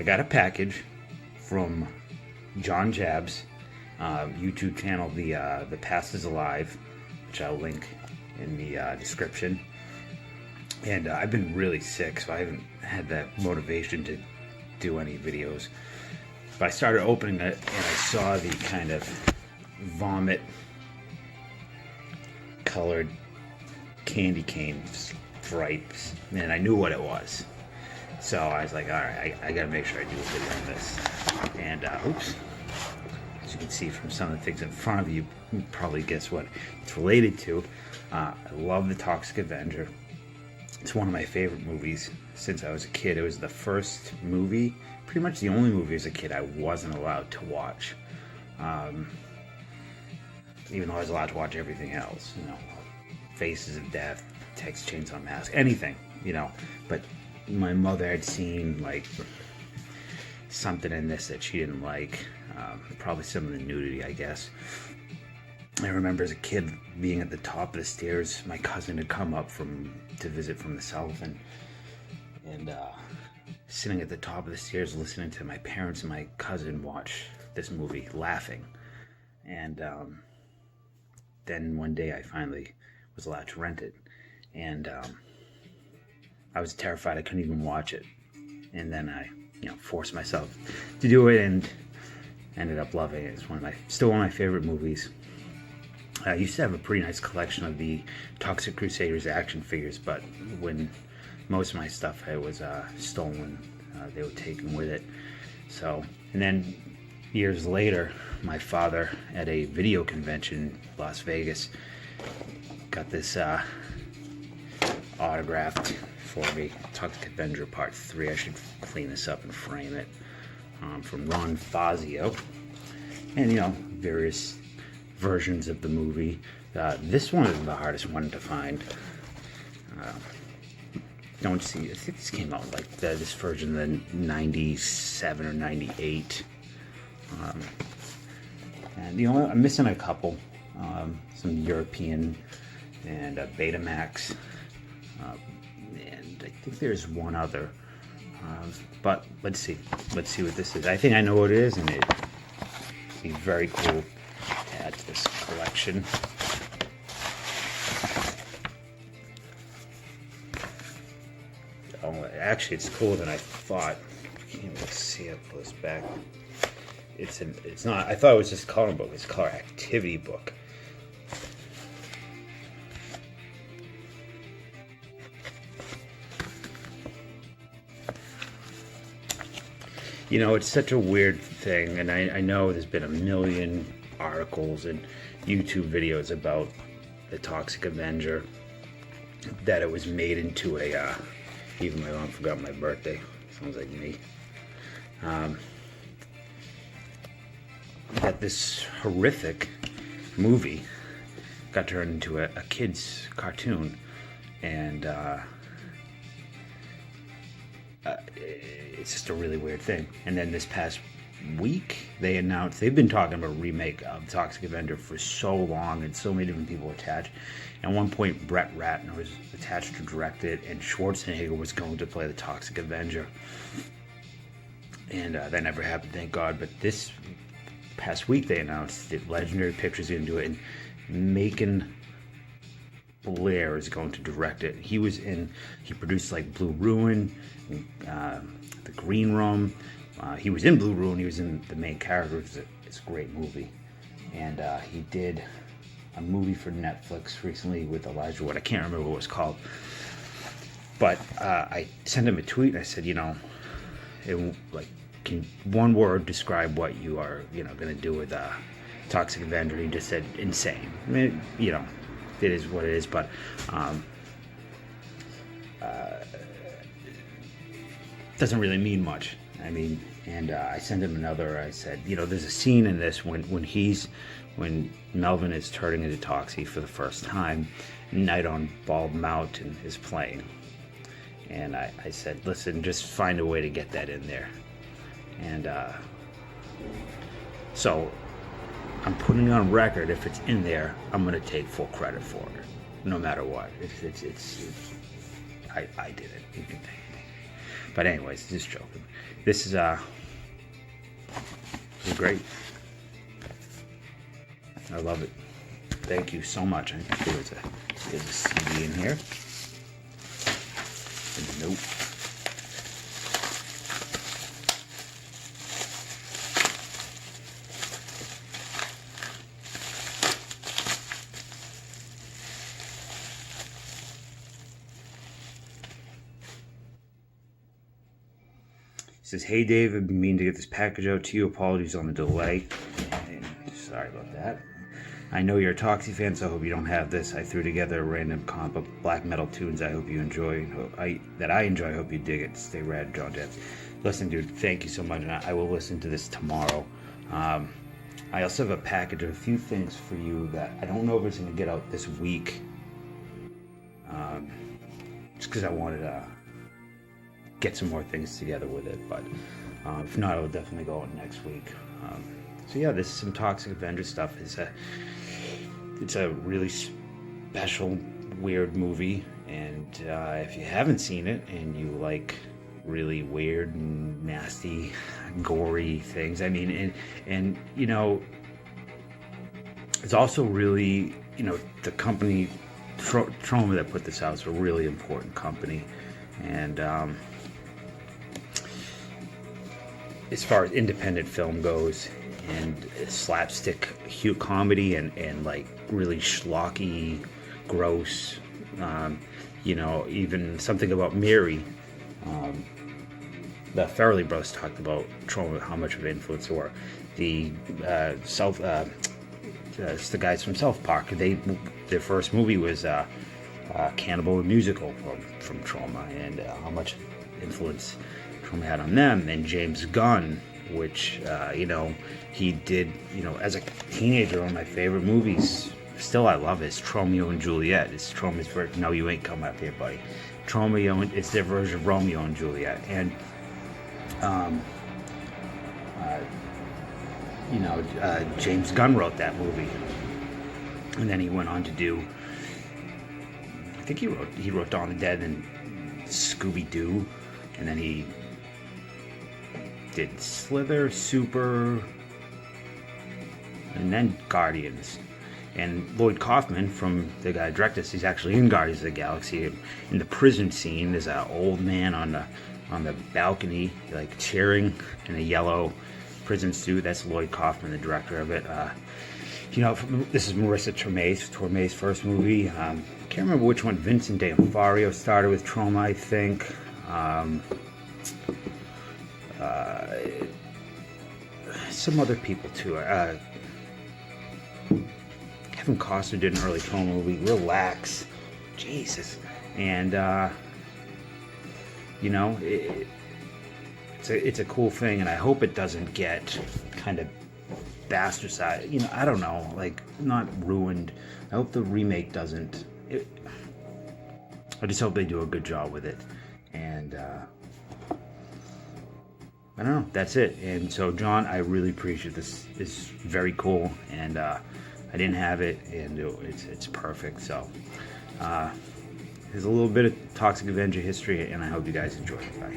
got a package from John Jabs' YouTube channel, the Past is Alive, which I'll link in the description. And I've been really sick, so I haven't had that motivation to do any videos. But I started opening it, and I saw the kind of vomit colored candy cane stripes, and I knew what it was. So I was like, all right, I gotta make sure I do a video on this. And oops, as you can see from some of the things in front of you, you can probably guess what it's related to. I love The Toxic Avenger. It's one of my favorite movies since I was a kid. It was the first movie, pretty much the only movie as a kid I wasn't allowed to watch. Even though I was allowed to watch everything else, Faces of Death, Texas Chainsaw Massacre, anything, But my mother had seen like something in this that she didn't like, probably some of the nudity, I guess. I remember as a kid being at the top of the stairs. My cousin had come up to visit from the south, and sitting at the top of the stairs listening to my parents and my cousin watch this movie, laughing. And then one day I finally was allowed to rent it, and I was terrified I couldn't even watch it. And then I forced myself to do it, and ended up loving it. It's still one of my favorite movies. I used to have a pretty nice collection of the Toxic Crusaders action figures, but when most of my stuff was stolen, they were taken with it. So, and then years later, my father at a video convention in Las Vegas got this autographed for me, Toxic Avenger Part 3. I should clean this up and frame it, from Ron Fazio, and various versions of the movie. This one is the hardest one to find. Don't see, I think this came out like this version in 97 or 98. And I'm missing a couple, some European and Betamax, and I think there's one other, but let's see what this is. I think I know what it is, and it'd be very cool to add to this collection. Oh, actually, it's cooler than I thought. I can't even see it. Pull this back. It's not. I thought it was just a coloring book. It's a color activity book. It's such a weird thing, and I know there's been a million articles and YouTube videos about the Toxic Avenger, that it was made into a, even my mom forgot my birthday, sounds like me, that this horrific movie got turned into a kid's cartoon, and it's just a really weird thing. And then this past week, they announced, they've been talking about a remake of Toxic Avenger for so long, and so many different people attached. At one point, Brett Ratner was attached to direct it, and Schwarzenegger was going to play the Toxic Avenger. And that never happened, thank God. But this past week, they announced that Legendary Pictures is going to do it, and Macon Blair is going to direct it. He produced like Blue Ruin, The Green Room. He was in Blue Ruin. He was in the main character. It's a great movie. And he did a movie for Netflix recently with Elijah Wood. I can't remember what it was called. But I sent him a tweet, and I said, can one word describe what you are, going to do with Toxic Avenger? He just said insane. I mean, it is what it is, but doesn't really mean much. I mean, and I sent him another. I said, there's a scene in this when Melvin is turning into Toxie for the first time. Night on Bald Mountain is playing, and I said, listen, just find a way to get that in there. And so I'm putting it on record. If it's in there, I'm going to take full credit for it, no matter what. I did it. You can thank me. But anyways, just joking. This is great. I love it. Thank you so much. I think there's a CD in here. Nope. It says, "Hey Dave, I've been meaning to get this package out to you. Apologies on the delay." And sorry about that. "I know you're a Toxie fan, so I hope you don't have this. I threw together a random comp of black metal tunes I hope you enjoy. I enjoy. I hope you dig it. Stay rad, John Jets." Listen, dude, thank you so much. And I will listen to this tomorrow. I also have a package of a few things for you that I don't know if it's going to get out this week. Just because I wanted to get some more things together with it. But if not, it'll definitely go out next week. So yeah, this is some Toxic Avenger stuff. It's a really special, weird movie, and if you haven't seen it and you like really weird and nasty, gory things, I mean, and you know, it's also really, you know, the company Troma that put this out is a really important company, and as far as independent film goes, and slapstick comedy and like really schlocky, gross, you know, even something about Mary. The Farrelly Brothers talked about Troma, how much of an influence they were. The it's the guys from South Park. Their first movie was Cannibal the Musical from Troma, and how much influence Troma had on them. And James Gunn, which you know, he did, you know, as a teenager, one of my favorite movies, still I love it, is Tromeo and Juliet. It's Troma's version. No, you ain't come up here, buddy. Tromeo, it's their version of Romeo and Juliet. And you know, James Gunn wrote that movie, and then he went on to do, I think he wrote Dawn of the Dead and Scooby-Doo, and then he did Slither, Super, and then Guardians. And Lloyd Kaufman, from the guy who directed this, he's actually in Guardians of the Galaxy. In the prison scene, there's an old man on the balcony, like cheering in a yellow prison suit. That's Lloyd Kaufman, the director of it. You know, this is Marissa Tomei's first movie. Can't remember which one. Vincent D'Onofrio started with Troma, I think. Some other people too. Kevin Costner did an early Troma movie, Relax. Jesus. And you know, it's a cool thing, and I hope it doesn't get kind of bastardized. You know, I don't know, like, not ruined. I hope the remake doesn't. I just hope they do a good job with it. And I don't know. That's it. And so, John, I really appreciate this. It's very cool, and I didn't have it, and it's perfect. So, there's a little bit of Toxic Avenger history, and I hope you guys enjoy it. Bye.